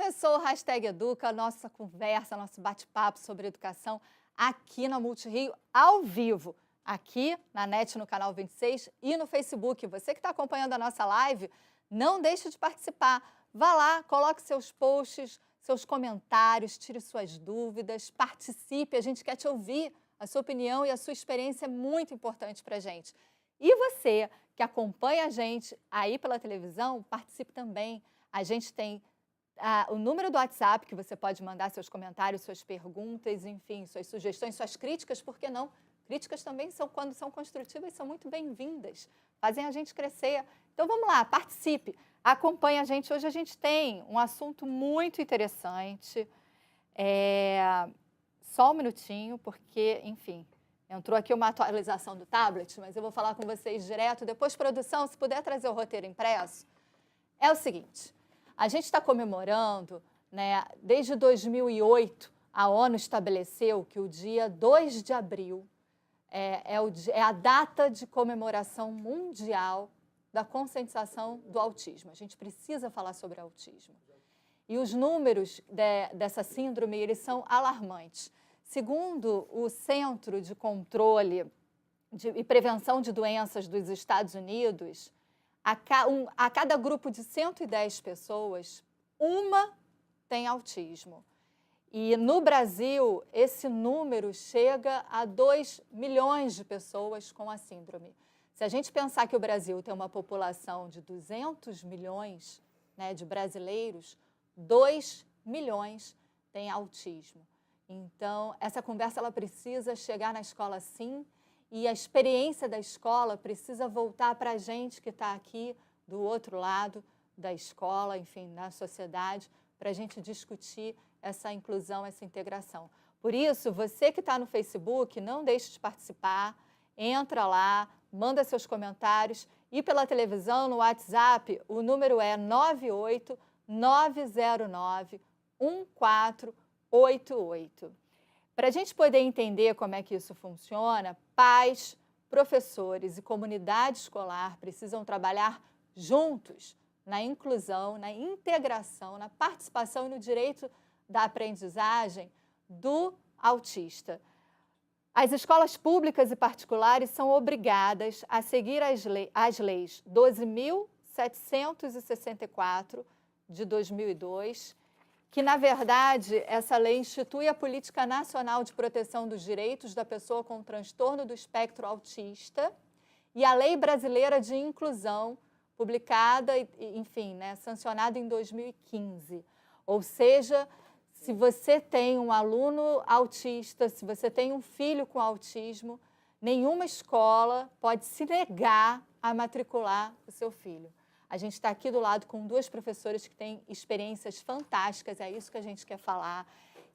Começou o Hashtag Educa, nossa conversa, nosso bate-papo sobre educação aqui na Multirio, ao vivo, aqui na NET, no canal 26 e no Facebook. Você que está acompanhando a nossa live, não deixe de participar. Vá lá, coloque seus posts, seus comentários, tire suas dúvidas, participe, a gente quer te ouvir. A sua opinião e a sua experiência é muito importante para a gente. E você que acompanha a gente aí pela televisão, participe também. A gente tem o número do WhatsApp, que você pode mandar seus comentários, suas perguntas, enfim, suas sugestões, suas críticas, por que não? Críticas também, quando são construtivas, são muito bem-vindas, fazem a gente crescer. Então vamos lá, participe, acompanhe a gente. Hoje a gente tem um assunto muito interessante. Só um minutinho, porque, enfim, entrou aqui uma atualização do tablet, mas eu vou falar com vocês direto. Depois, produção, se puder trazer o roteiro impresso. É o seguinte, a gente está comemorando, né, desde 2008, a ONU estabeleceu que o dia 2 de abril é a data de comemoração mundial da conscientização do autismo. A gente precisa falar sobre autismo. E os números dessa síndrome, eles são alarmantes. Segundo o Centro de Controle e Prevenção de Doenças dos Estados Unidos, a cada grupo de 110 pessoas, uma tem autismo. E no Brasil, esse número chega a 2 milhões de pessoas com a síndrome. Se a gente pensar que o Brasil tem uma população de 200 milhões, né, de brasileiros, 2 milhões têm autismo. Então, essa conversa ela precisa chegar na escola sim, e a experiência da escola precisa voltar para a gente que está aqui do outro lado da escola, enfim, na sociedade, para a gente discutir essa inclusão, essa integração. Por isso, você que está no Facebook, não deixe de participar, entra lá, manda seus comentários, e pela televisão, no WhatsApp, o número é 989091488. Para a gente poder entender como é que isso funciona, pais, professores e comunidade escolar precisam trabalhar juntos na inclusão, na integração, na participação e no direito da aprendizagem do autista. As escolas públicas e particulares são obrigadas a seguir as leis 12.764 de 2002, que, na verdade, essa lei institui a Política Nacional de Proteção dos Direitos da Pessoa com Transtorno do Espectro Autista e a Lei Brasileira de Inclusão, publicada, enfim, né, sancionada em 2015. Ou seja, se você tem um aluno autista, se você tem um filho com autismo, nenhuma escola pode se negar a matricular o seu filho. A gente está aqui do lado com 2 professoras que têm experiências fantásticas, é isso que a gente quer falar.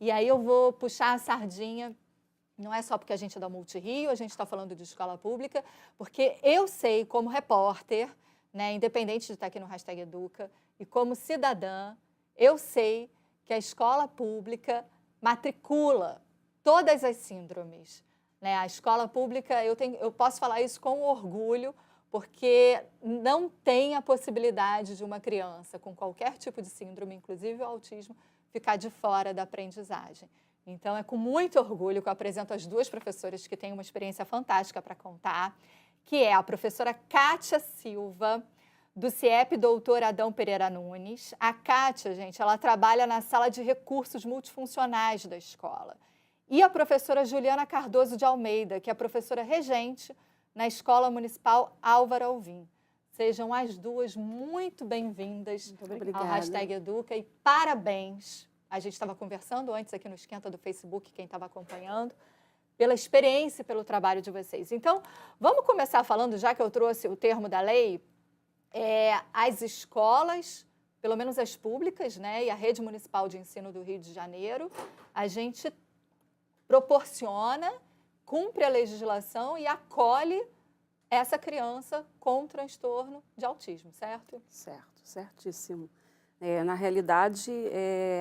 E aí eu vou puxar a sardinha, não é só porque a gente é da Multirio, a gente está falando de escola pública, porque eu sei, como repórter, né, independente de estar aqui no Hashtag Educa, e como cidadã, eu sei que a escola pública matricula todas as síndromes. Né? A escola pública, eu posso falar isso com orgulho, porque não tem a possibilidade de uma criança com qualquer tipo de síndrome, inclusive o autismo, ficar de fora da aprendizagem. Então, é com muito orgulho que eu apresento as 2 professoras que têm uma experiência fantástica para contar, que é a professora Kátia Silva, do CIEP Doutor Adão Pereira Nunes. A Kátia, gente, ela trabalha na sala de recursos multifuncionais da escola. E a professora Juliana Cardoso de Almeida, que é a professora regente na Escola Municipal Álvaro Alvim. Sejam as 2 muito bem-vindas ao Hashtag Educa e parabéns. A gente estava conversando antes aqui no Esquenta do Facebook, quem estava acompanhando, pela experiência e pelo trabalho de vocês. Então, vamos começar falando, já que eu trouxe o termo da lei, as escolas, pelo menos as públicas, né, e a Rede Municipal de Ensino do Rio de Janeiro, a gente proporciona, cumpre a legislação e acolhe essa criança com transtorno de autismo, certo? Certo, certíssimo. Na realidade,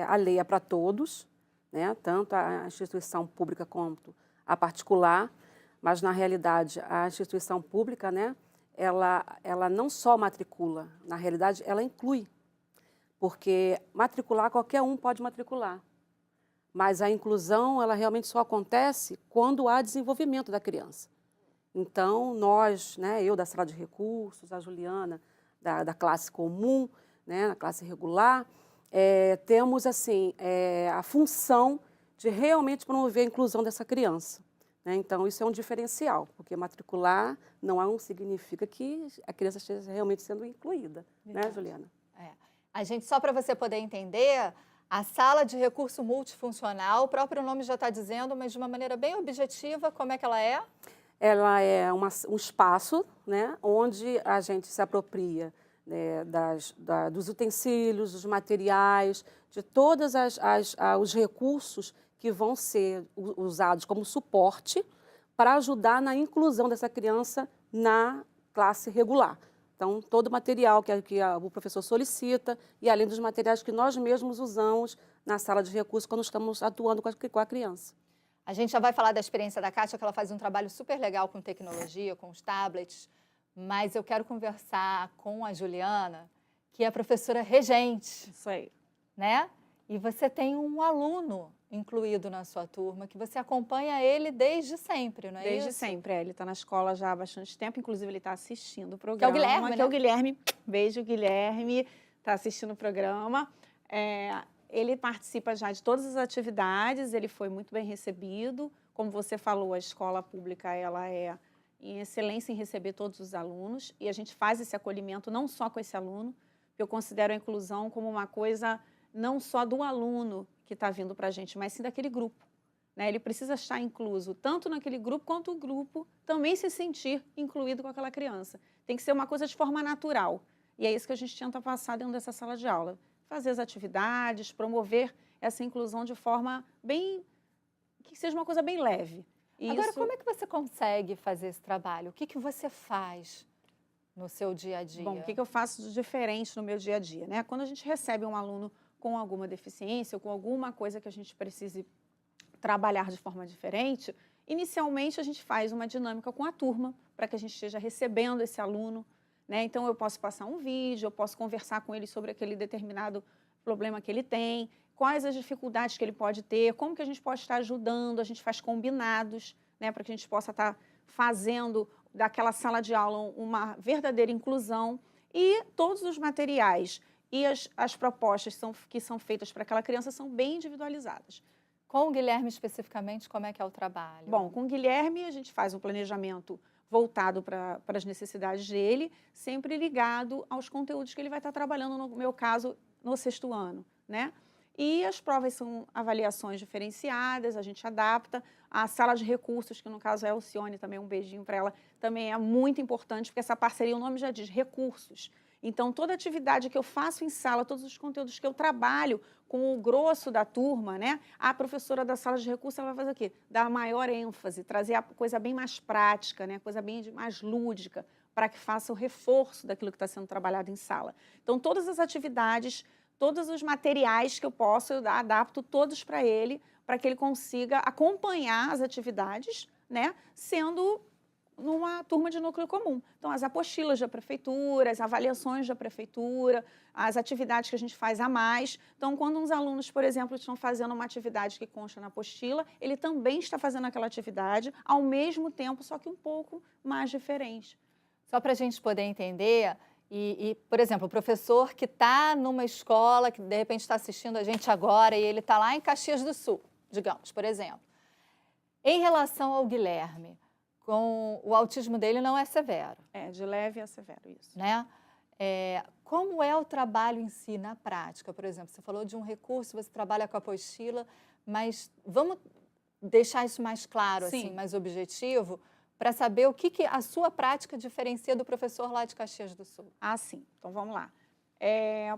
a lei é para todos, né, tanto a instituição pública quanto a particular, mas, na realidade, a instituição pública, né, ela não só matricula, na realidade, ela inclui. porque matricular, qualquer um pode matricular. Mas a inclusão, ela realmente só acontece quando há desenvolvimento da criança. Então, nós, né, eu da sala de recursos, a Juliana da classe comum, né, na classe regular, temos assim, a função de realmente promover a inclusão dessa criança. Né? Então, isso é um diferencial, porque matricular não significa que a criança esteja realmente sendo incluída, né, Juliana? A gente, só para você poder entender, a sala de recurso multifuncional, o próprio nome já está dizendo, mas de uma maneira bem objetiva, como é que ela é? Ela é um espaço, né, onde a gente se apropria, né, dos utensílios, dos materiais, de todos os recursos que vão ser usados como suporte para ajudar na inclusão dessa criança na classe regular. Então, todo o material que o professor solicita e além dos materiais que nós mesmos usamos na sala de recursos quando estamos atuando com a criança. A gente já vai falar da experiência da Kátia, que ela faz um trabalho super legal com tecnologia, com os tablets, mas eu quero conversar com a Juliana, que é a professora regente. Isso aí. Né? E você tem um aluno incluído na sua turma, que você acompanha ele desde sempre, não é Desde isso? sempre, ele está na escola já há bastante tempo, inclusive ele está assistindo o programa. Que é o Guilherme, Que é o Guilherme, beijo Guilherme, está assistindo o programa. Ele participa já de todas as atividades, ele foi muito bem recebido. Como você falou, a escola pública ela é em excelência em receber todos os alunos e a gente faz esse acolhimento não só com esse aluno, porque eu considero a inclusão como uma coisa não só do aluno que está vindo para a gente, mas sim daquele grupo. Né? Ele precisa estar incluso tanto naquele grupo, quanto o grupo também se sentir incluído com aquela criança. Tem que ser uma coisa de forma natural. E é isso que a gente tenta passar dentro dessa sala de aula. Fazer as atividades, promover essa inclusão de forma bem... que seja uma coisa bem leve. E agora, como é que você consegue fazer esse trabalho? O que você faz no seu dia a dia? Bom, o que eu faço de diferente no meu dia a dia? Né? Quando a gente recebe um aluno com alguma deficiência ou com alguma coisa que a gente precise trabalhar de forma diferente, inicialmente a gente faz uma dinâmica com a turma para que a gente esteja recebendo esse aluno. Né? Então, eu posso passar um vídeo, eu posso conversar com ele sobre aquele determinado problema que ele tem, quais as dificuldades que ele pode ter, como que a gente pode estar ajudando, a gente faz combinados, né, para que a gente possa estar fazendo daquela sala de aula uma verdadeira inclusão e todos os materiais e as propostas que são feitas para aquela criança são bem individualizadas. Com o Guilherme especificamente, como é que é o trabalho? Bom, com o Guilherme a gente faz um planejamento voltado para as necessidades dele, sempre ligado aos conteúdos que ele vai estar trabalhando, no meu caso, no 6º ano, né? E as provas são avaliações diferenciadas, a gente adapta. A sala de recursos, que no caso é a Alcione, também um beijinho para ela, também é muito importante, porque essa parceria, o nome já diz, recursos. Então, toda atividade que eu faço em sala, todos os conteúdos que eu trabalho com o grosso da turma, né? A professora da sala de recursos, ela vai fazer o quê? Dar maior ênfase, trazer a coisa bem mais prática, né? Coisa bem mais lúdica, para que faça o reforço daquilo que está sendo trabalhado em sala. Então, todas as atividades, todos os materiais que eu posso, eu adapto todos para ele, para que ele consiga acompanhar as atividades, né? Sendo numa turma de núcleo comum. Então, as apostilas da prefeitura, as avaliações da prefeitura, as atividades que a gente faz a mais. Então, quando uns alunos, por exemplo, estão fazendo uma atividade que consta na apostila, ele também está fazendo aquela atividade ao mesmo tempo, só que um pouco mais diferente. Só para a gente poder entender, por exemplo, o professor que está numa escola, que de repente está assistindo a gente agora, e ele está lá em Caxias do Sul, digamos, por exemplo. Em relação ao Guilherme, com o autismo dele não é severo. É, de leve a severo, isso. Né? Como é o trabalho em si, na prática? Por exemplo, você falou de um recurso, você trabalha com a apostila, mas vamos deixar isso mais claro, assim, mais objetivo, para saber o que a sua prática diferencia do professor lá de Caxias do Sul. Ah, sim. Então, vamos lá.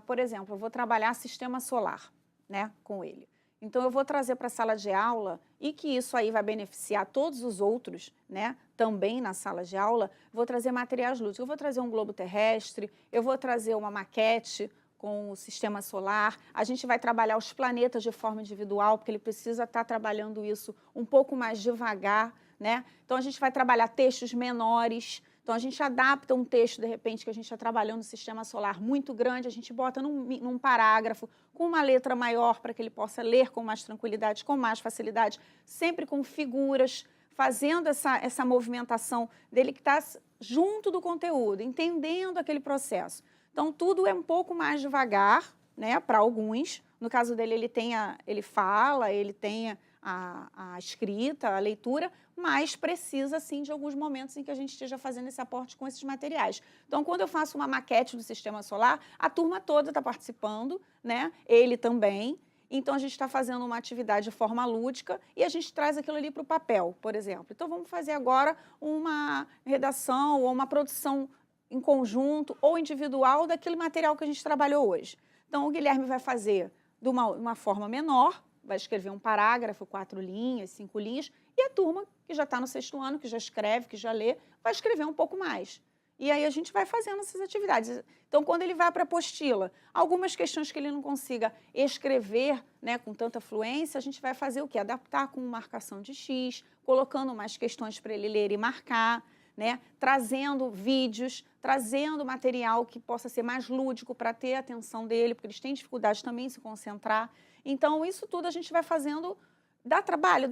Por exemplo, eu vou trabalhar sistema solar, né, com ele. Então, eu vou trazer para a sala de aula, e que isso aí vai beneficiar todos os outros, né, também na sala de aula, vou trazer materiais lúdicos. Eu vou trazer um globo terrestre, eu vou trazer uma maquete com o sistema solar, a gente vai trabalhar os planetas de forma individual, porque ele precisa estar trabalhando isso um pouco mais devagar, né? Então, a gente vai trabalhar textos menores, Então, a gente adapta um texto, de repente, que a gente está trabalhando no sistema solar muito grande, a gente bota num parágrafo, com uma letra maior, para que ele possa ler com mais tranquilidade, com mais facilidade, sempre com figuras, fazendo essa movimentação dele que está junto do conteúdo, entendendo aquele processo. Então, tudo é um pouco mais devagar, né, para alguns. No caso dele, ele fala, ele tem a escrita, a leitura, mas precisa, sim, de alguns momentos em que a gente esteja fazendo esse aporte com esses materiais. Então, quando eu faço uma maquete do sistema solar, a turma toda está participando, né? Ele também. Então, a gente está fazendo uma atividade de forma lúdica e a gente traz aquilo ali para o papel, por exemplo. Então, vamos fazer agora uma redação ou uma produção em conjunto ou individual daquele material que a gente trabalhou hoje. Então, o Guilherme vai fazer de uma forma menor, vai escrever um parágrafo, 4 linhas, 5 linhas, e a turma que já está no 6º ano, que já escreve, que já lê, vai escrever um pouco mais. E aí a gente vai fazendo essas atividades. Então, quando ele vai para a apostila, algumas questões que ele não consiga escrever, né, com tanta fluência, a gente vai fazer o quê? Adaptar com marcação de X, colocando mais questões para ele ler e marcar, né, trazendo vídeos, trazendo material que possa ser mais lúdico para ter a atenção dele, porque eles têm dificuldade também em se concentrar. Então, isso tudo a gente vai fazendo, dá trabalho,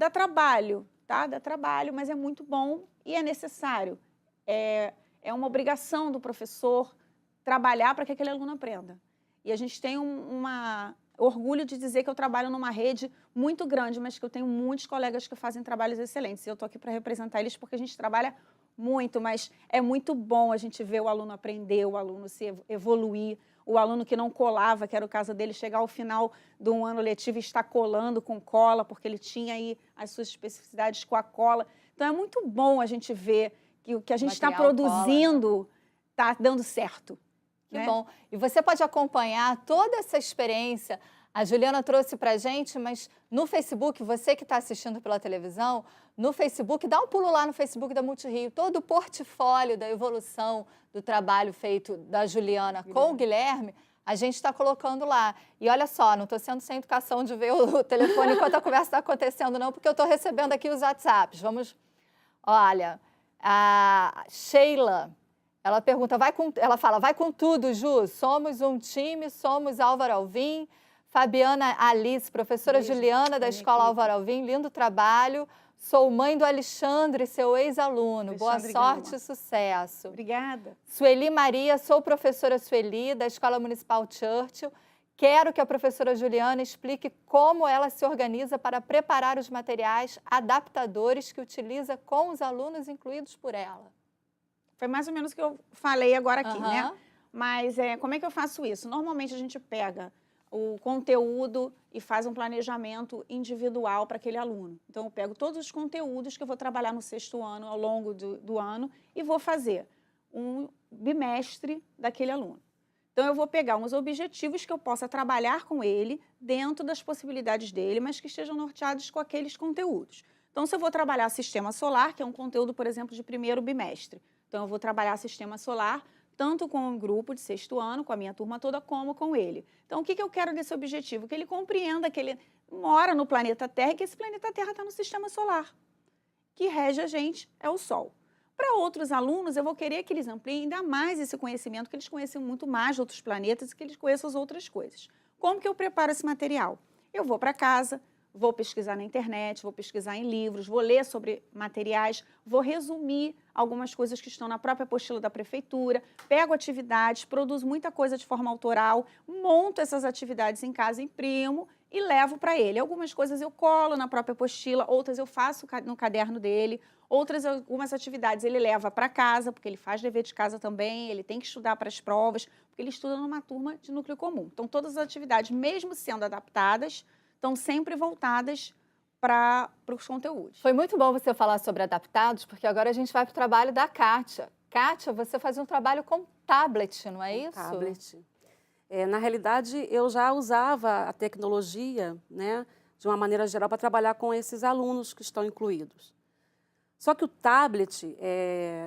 tá? Dá trabalho, mas é muito bom e é necessário. É uma obrigação do professor trabalhar para que aquele aluno aprenda. E a gente tem orgulho de dizer que eu trabalho numa rede muito grande, mas que eu tenho muitos colegas que fazem trabalhos excelentes. E eu estou aqui para representar eles porque a gente trabalha muito, mas é muito bom a gente ver o aluno aprender, o aluno se evoluir, o aluno que não colava, que era o caso dele, chegar ao final de um ano letivo e estar colando com cola, porque ele tinha aí as suas especificidades com a cola. Então, é muito bom a gente ver que o que a gente está produzindo está dando certo. Que bom. E você pode acompanhar toda essa experiência. A Juliana trouxe para a gente, mas no Facebook, você que está assistindo pela televisão, no Facebook, dá um pulo lá no Facebook da Multirio, todo o portfólio da evolução do trabalho feito da Juliana com o Guilherme, a gente está colocando lá. E olha só, não estou sendo sem educação de ver o telefone enquanto a conversa está acontecendo, não, porque eu estou recebendo aqui os WhatsApps. Vamos, olha, a Sheila, ela pergunta, ela fala, vai com tudo, Ju, somos um time, somos Álvaro Alvim. Fabiana Alice, professora Beijo, Juliana da Escola Álvaro Alvim, lindo trabalho. Sou mãe do Alexandre, seu ex-aluno. Boa sorte e sucesso. Obrigada. Sueli Maria, sou professora Sueli da Escola Municipal Churchill. Quero que a professora Juliana explique como ela se organiza para preparar os materiais adaptadores que utiliza com os alunos incluídos por ela. Foi mais ou menos o que eu falei agora aqui, né? Mas como é que eu faço isso? Normalmente a gente pega o conteúdo e faz um planejamento individual para aquele aluno. Então, eu pego todos os conteúdos que eu vou trabalhar no 6º ano, ao longo do ano, e vou fazer um bimestre daquele aluno. Então, eu vou pegar uns objetivos que eu possa trabalhar com ele dentro das possibilidades dele, mas que estejam norteados com aqueles conteúdos. Então, se eu vou trabalhar sistema solar, que é um conteúdo, por exemplo, de 1º bimestre, então, eu vou trabalhar sistema solar tanto com um grupo de 6º ano, com a minha turma toda, como com ele. Então, o que eu quero desse objetivo? Que ele compreenda que ele mora no planeta Terra e que esse planeta Terra está no sistema solar. Que rege a gente é o Sol. Para outros alunos, eu vou querer que eles ampliem ainda mais esse conhecimento, que eles conheçam muito mais de outros planetas e que eles conheçam as outras coisas. Como que eu preparo esse material? Eu vou para casa, vou pesquisar na internet, vou pesquisar em livros, vou ler sobre materiais, vou resumir algumas coisas que estão na própria apostila da prefeitura, pego atividades, produzo muita coisa de forma autoral, monto essas atividades em casa, imprimo e levo para ele. Algumas coisas eu colo na própria apostila, outras eu faço no caderno dele, algumas atividades ele leva para casa, porque ele faz dever de casa também, ele tem que estudar para as provas, porque ele estuda numa turma de núcleo comum. Então, todas as atividades, mesmo sendo adaptadas, estão sempre voltadas para os conteúdos. Foi muito bom você falar sobre adaptados, porque agora a gente vai para o trabalho da Kátia. Kátia, você faz um trabalho com tablet, não é isso? Tablet. Na realidade, eu já usava a tecnologia, né, de uma maneira geral, para trabalhar com esses alunos que estão incluídos. Só que o tablet,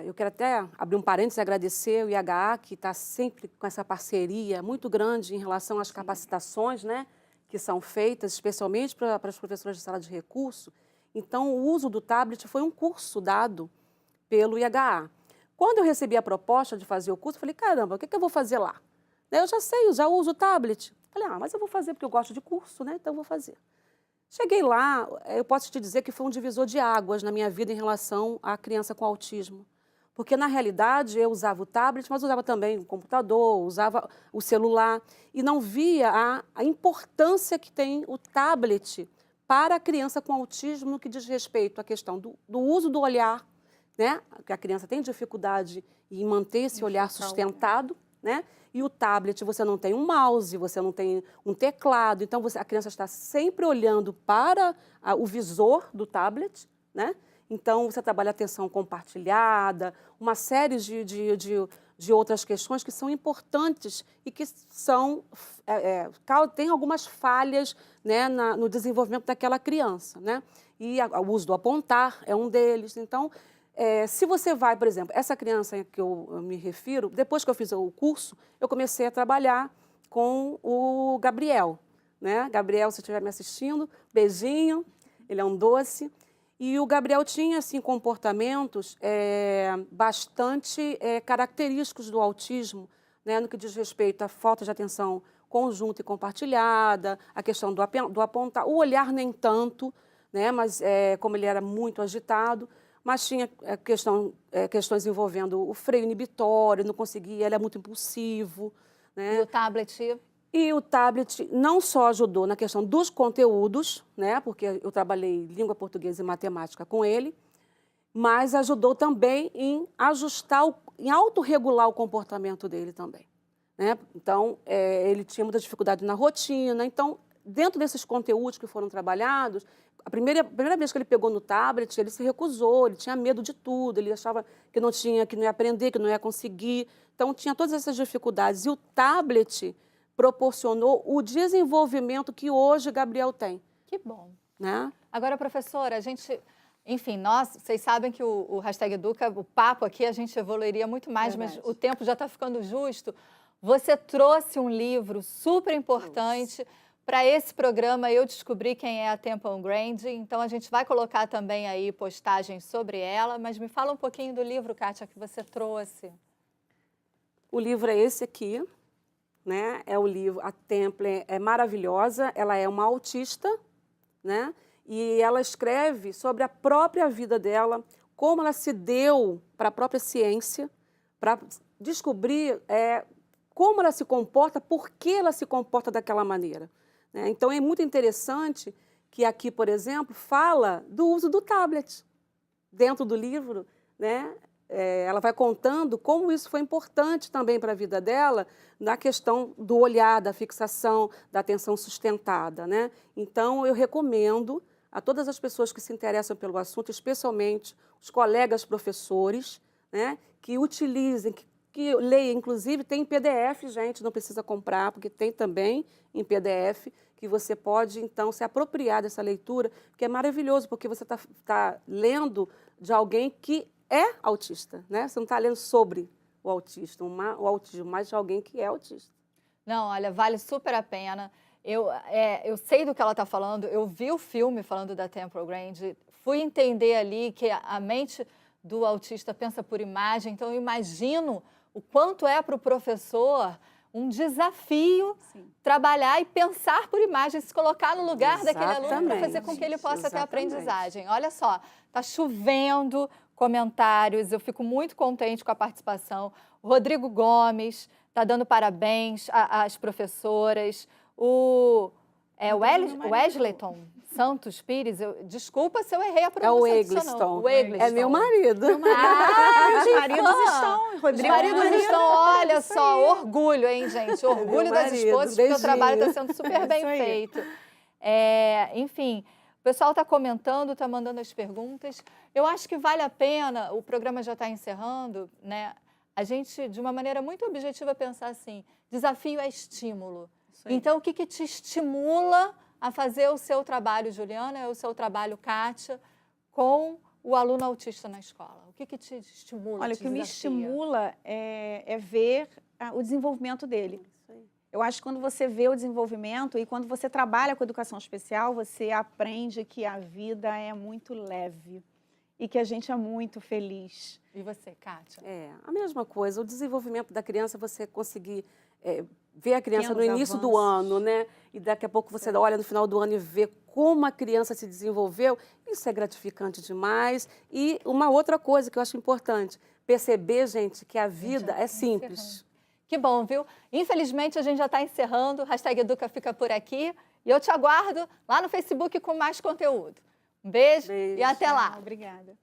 eu quero até abrir um parênteses e agradecer o IHA, que está sempre com essa parceria muito grande em relação às capacitações, né, que são feitas especialmente para as professoras de sala de recurso. Então, o uso do tablet foi um curso dado pelo IHA. Quando eu recebi a proposta de fazer o curso, eu falei, caramba, o que eu vou fazer lá? Eu já sei, eu já uso o tablet. Falei, mas eu vou fazer porque eu gosto de curso, né? Então eu vou fazer. Cheguei lá, eu posso te dizer que foi um divisor de águas na minha vida em relação à criança com autismo. Porque, na realidade, eu usava o tablet, mas usava também o computador, usava o celular, e não via a importância que tem o tablet para a criança com autismo no que diz respeito à questão do uso do olhar, né? Que a criança tem dificuldade em manter esse olhar sustentado, né? E o tablet, você não tem um mouse, você não tem um teclado, então a criança está sempre olhando para o visor do tablet, né? Então, você trabalha atenção compartilhada, uma série de outras questões que são importantes e que têm algumas falhas, né, no desenvolvimento daquela criança, né? E o uso do apontar é um deles. Então, se você vai, por exemplo, essa criança que eu me refiro, depois que eu fiz o curso, eu comecei a trabalhar com o Gabriel, né? Gabriel, se estiver me assistindo, beijinho, ele é um doce. E o Gabriel tinha, assim, comportamentos bastante característicos do autismo, né, no que diz respeito à falta de atenção conjunta e compartilhada, a questão do apontar, o olhar nem tanto, né, mas como ele era muito agitado, mas tinha questões envolvendo o freio inibitório, não conseguia, ele é muito impulsivo. Né? E o tablet? E o tablet não só ajudou na questão dos conteúdos, né, porque eu trabalhei língua portuguesa e matemática com ele, mas ajudou também em ajustar, em autorregular o comportamento dele também. Né? Então, ele tinha muita dificuldade na rotina. Então, dentro desses conteúdos que foram trabalhados, a primeira vez que ele pegou no tablet, ele se recusou, ele tinha medo de tudo, ele achava que não ia aprender, que não ia conseguir. Então, tinha todas essas dificuldades. E o tablet proporcionou o desenvolvimento que hoje Gabriel tem. Que bom. Né? Agora, professora, a gente... Enfim, vocês sabem que o #Educa, o papo aqui, a gente evoluiria muito mais, mas o tempo já está ficando justo. Você trouxe um livro super importante para esse programa. Eu descobri quem é a Temple Grandin, então a gente vai colocar também aí postagens sobre ela, mas me fala um pouquinho do livro, Kátia, que você trouxe. O livro é esse aqui. Né? É o livro, a Temple é maravilhosa, ela é uma autista, né? E ela escreve sobre a própria vida dela, como ela se deu para a própria ciência, para descobrir como ela se comporta, por que ela se comporta daquela maneira. Né? Então, é muito interessante que aqui, por exemplo, fala do uso do tablet dentro do livro, né? Ela vai contando como isso foi importante também para a vida dela, na questão do olhar, da fixação, da atenção sustentada. Né? Então, eu recomendo a todas as pessoas que se interessam pelo assunto, especialmente os colegas professores, né, que utilizem, que leiam. Inclusive, tem em PDF, gente, não precisa comprar, porque tem também em PDF, que você pode, então, se apropriar dessa leitura, que é maravilhoso, porque você está lendo de alguém que é autista, né? Você não está lendo sobre o autismo, mas de alguém que é autista. Não, olha, vale super a pena. Eu sei do que ela está falando, eu vi o filme falando da Temple Grandin, fui entender ali que a mente do autista pensa por imagem, então eu imagino o quanto é para o professor um desafio trabalhar e pensar por imagem, se colocar no lugar daquele aluno para fazer com que ele possa ter aprendizagem. Olha só, está chovendo comentários, eu fico muito contente com a participação. O Rodrigo Gomes está dando parabéns às professoras. O Wesleyton Santos Pires, desculpa se eu errei a pronúncia. É o Egliston. É meu marido. Os maridos estão. Rodrigo, os maridos estão, olha só, orgulho, hein, gente? Orgulho das esposas, porque o trabalho está sendo super bem feito. Enfim, o pessoal está comentando, está mandando as perguntas. Eu acho que vale a pena, o programa já está encerrando, né? A gente, de uma maneira muito objetiva, pensar assim, desafio é estímulo. Então, o que te estimula a fazer o seu trabalho, Juliana, o seu trabalho, Kátia, com o aluno autista na escola? O que te estimula? Olha, o que me estimula é ver o desenvolvimento dele. Eu acho que quando você vê o desenvolvimento e quando você trabalha com educação especial, você aprende que a vida é muito leve. e que a gente é muito feliz. E você, Kátia? A mesma coisa, o desenvolvimento da criança, você conseguir ver a criança Pequenos no início do avanços. ano, né? E daqui a pouco você olha no final do ano e vê como a criança se desenvolveu, isso é gratificante demais. E uma outra coisa que eu acho importante, perceber, gente, que a vida é simples. Que bom, viu? Infelizmente, a gente já está encerrando. #Educa fica por aqui. E eu te aguardo lá no Facebook com mais conteúdo. Um beijo. E até lá. Obrigada.